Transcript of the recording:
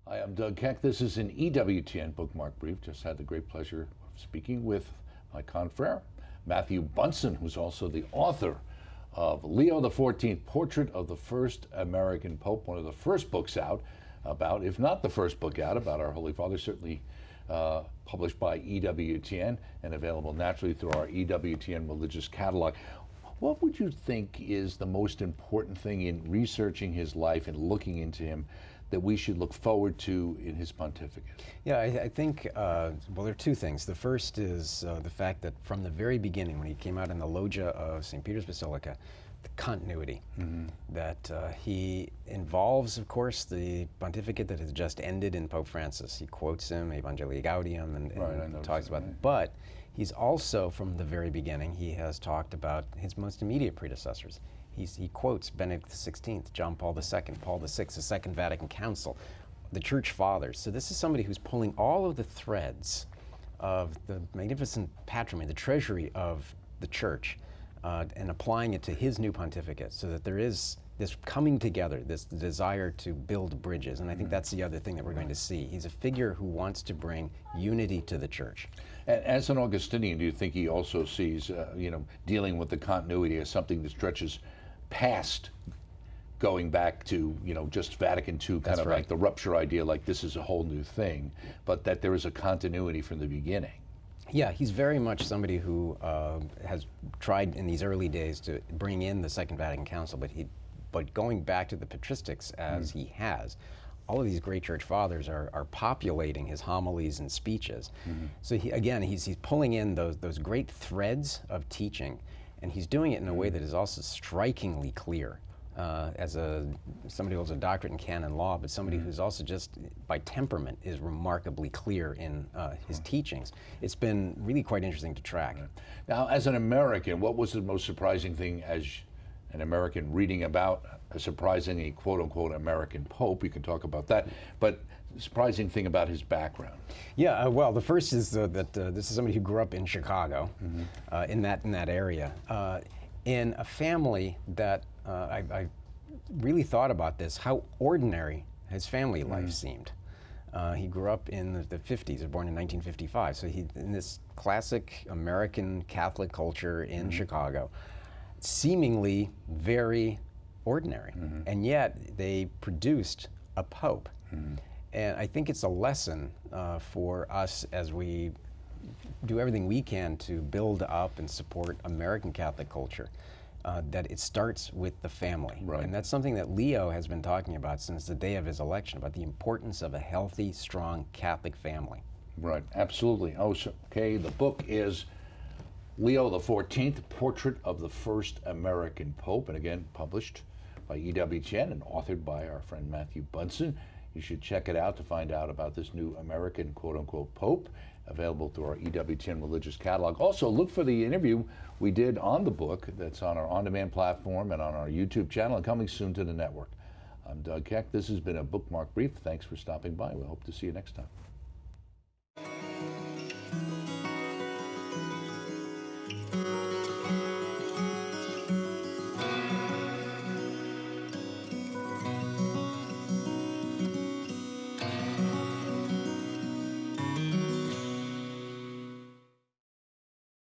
Hi, I'm Doug Keck. This is an EWTN Bookmark Brief. Just had the great pleasure of speaking with my confrere, Matthew Bunson, who's also the author of Leo XIV, Portrait of the First American Pope, one of the first books out about, if not the first book out, about our Holy Father, certainly published by EWTN and available naturally through our EWTN religious catalog. What would you think is the most important thing in researching his life and looking into him that we should look forward to in his pontificate? Yeah, I think, well, there are two things. The first is the fact that from the very beginning, when he came out in the loggia of St. Peter's Basilica, the continuity that he involves, of course, the pontificate that has just ended in Pope Francis. He quotes him, Evangelii Gaudium, and talks about it. But he's also, from the very beginning, he has talked about his most immediate predecessors. He quotes Benedict XVI, John Paul II, Paul VI, the Second Vatican Council, the Church Fathers. So this is somebody who's pulling all of the threads of the magnificent patrimony, the treasury of the Church, and applying it to his new pontificate, so that there is this coming together, this desire to build bridges. And I think that's the other thing that we're going to see. He's a figure who wants to bring unity to the Church. As an Augustinian, do you think he also sees, dealing with the continuity as something that stretches past going back to, just Vatican II, kind of like the rupture idea, like this is a whole new thing, but that there is a continuity from the beginning? Yeah, he's very much somebody who has tried in these early days to bring in the Second Vatican Council, but going back to the patristics as he has, all of these great church fathers are populating his homilies and speeches. So he's pulling in those great threads of teaching, and he's doing it in a way that is also strikingly clear. As somebody who holds a doctorate in canon law, but somebody who's also just by temperament is remarkably clear in his teachings. It's been really quite interesting to track. Now, as an American, what was the most surprising thing as an American reading about a surprisingly quote-unquote American Pope? You can talk about that, but surprising thing about his background. Yeah, well, the first is that this is somebody who grew up in Chicago, in that area, in a family that I really thought about this, how ordinary his family life seemed. He grew up in the 50s, he was born in 1955, so in this classic American Catholic culture in Chicago, seemingly very ordinary, and yet they produced a pope. And I think it's a lesson for us as we do everything we can to build up and support American Catholic culture, that it starts with the family. And that's something that Leo has been talking about since the day of his election, about the importance of a healthy, strong Catholic family. Right, absolutely. Okay, the book is Leo XIV, Portrait of the First American Pope, and again, published by EWTN and authored by our friend Matthew Bunson. You should check it out to find out about this new American quote-unquote Pope, available through our EWTN religious catalog. Also, look for the interview we did on the book that's on our on-demand platform and on our YouTube channel and coming soon to the network. I'm Doug Keck. This has been a Bookmark Brief. Thanks for stopping by. We hope to see you next time.